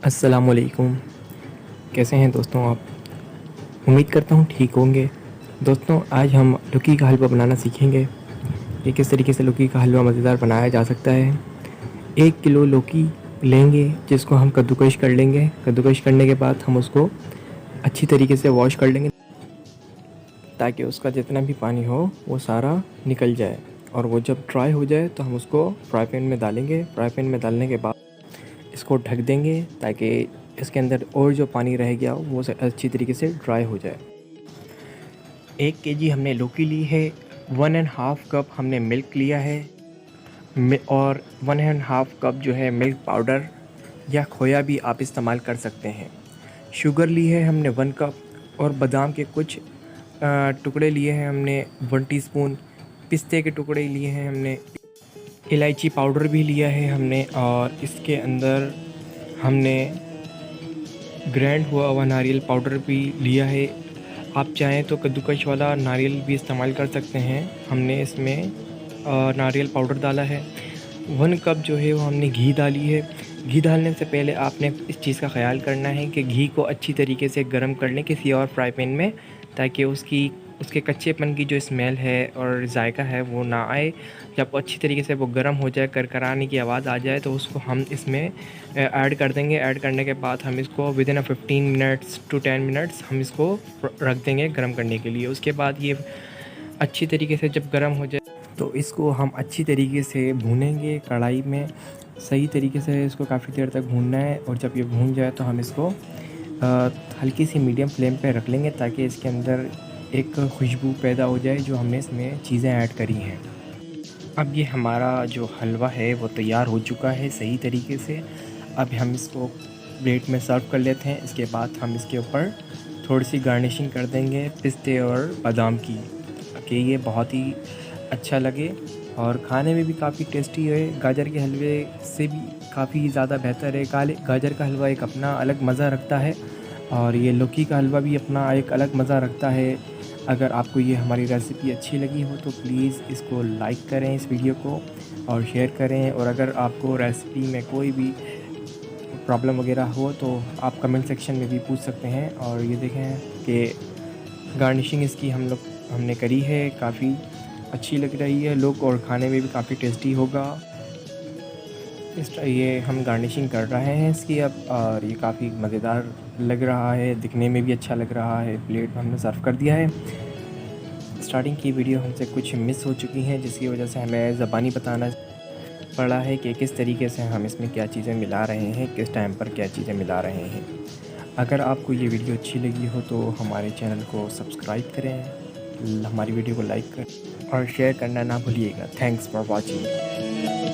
अस्सलामुअलैकुम। कैसे हैं दोस्तों आप? उम्मीद करता हूँ ठीक होंगे। दोस्तों आज हम लौकी का हलवा बनाना सीखेंगे कि किस तरीके से लौकी का हलवा मज़ेदार बनाया जा सकता है। 1 किलो लौकी लेंगे जिसको हम कद्दूकश कर लेंगे। कद्दूकश करने के बाद हम उसको अच्छी तरीके से वॉश कर लेंगे ताकि उसका जितना भी पानी हो वो सारा निकल जाए। और वो जब ड्राई हो जाए तो हम उसको फ्राई पैन में डालेंगे। फ्राई पैन में डालने के बाद इसको ढक देंगे ताकि इसके अंदर और जो पानी रह गया वो अच्छी तरीके से ड्राई हो जाए। 1 kg हमने लौकी ली है। 1.5 कप हमने मिल्क लिया है और 1.5 कप जो है मिल्क पाउडर या खोया भी आप इस्तेमाल कर सकते हैं। शुगर ली है हमने 1 कप और बादाम के कुछ टुकड़े लिए हैं हमने 1 टीस्पून। पिस्ते के टुकड़े लिए हैं हमने। इलायची पाउडर भी लिया है हमने और इसके अंदर हमने ग्राइंड हुआ हुआ नारियल पाउडर भी लिया है। आप चाहें तो कद्दूकश वाला नारियल भी इस्तेमाल कर सकते हैं। हमने इसमें नारियल पाउडर डाला है। 1 कप जो है वो हमने घी डाली है। घी डालने से पहले आपने इस चीज़ का ख्याल करना है कि घी को अच्छी तरीके से गर्म कर लें किसी और फ्राई पैन में, ताकि उसके कच्चेपन की जो स्मेल है और जायका है वो ना आए। जब अच्छी तरीके से वो गर्म हो जाए, करकराने की आवाज़ आ जाए, तो उसको हम इसमें ऐड कर देंगे। ऐड करने के बाद हम इसको विदिन 15 मिनट्स टू 10 मिनट्स हम इसको रख देंगे गर्म करने के लिए। उसके बाद ये अच्छी तरीके से जब गर्म हो जाए तो इसको हम अच्छी तरीके से भूनेंगे कढ़ाई में। सही तरीके से इसको काफ़ी देर तक भूनना है और जब ये भून जाए तो हम इसको हल्की सी मीडियम फ्लेम पे रख लेंगे ताकि इसके अंदर एक खुशबू पैदा हो जाए जो हमने इसमें चीज़ें ऐड करी हैं। अब ये हमारा जो हलवा है वो तैयार हो चुका है सही तरीके से। अब हम इसको प्लेट में सर्व कर लेते हैं। इसके बाद हम इसके ऊपर थोड़ी सी गार्निशिंग कर देंगे पिस्ते और बादाम की, कि ये बहुत ही अच्छा लगे और खाने में भी काफ़ी टेस्टी है। गाजर के हलवे से भी काफ़ी ज़्यादा बेहतर है। गाजर का हलवा एक अपना अलग मज़ा रखता है और ये लौकी का हलवा भी अपना एक अलग मज़ा रखता है। अगर आपको ये हमारी रेसिपी अच्छी लगी हो तो प्लीज़ इसको लाइक करें इस वीडियो को और शेयर करें। और अगर आपको रेसिपी में कोई भी प्रॉब्लम वगैरह हो तो आप कमेंट सेक्शन में भी पूछ सकते हैं। और ये देखें कि गार्निशिंग इसकी हमने करी है, काफ़ी अच्छी लग रही है लुक और खाने में भी काफ़ी टेस्टी होगा। ये हम गार्निशिंग कर रहे हैं इसकी अब, और ये काफ़ी मज़ेदार लग रहा है, दिखने में भी अच्छा लग रहा है। प्लेट में हमने सर्व कर दिया है। स्टार्टिंग की वीडियो हमसे कुछ मिस हो चुकी हैं जिसकी वजह से हमें ज़बानी बताना पड़ा है कि किस तरीके से हम इसमें क्या चीज़ें मिला रहे हैं, किस टाइम पर क्या चीज़ें मिला रहे हैं। अगर आपको ये वीडियो अच्छी लगी हो तो हमारे चैनल को सब्सक्राइब करें, हमारी वीडियो को लाइक करें और शेयर करना ना भूलिएगा। Thanks for watching.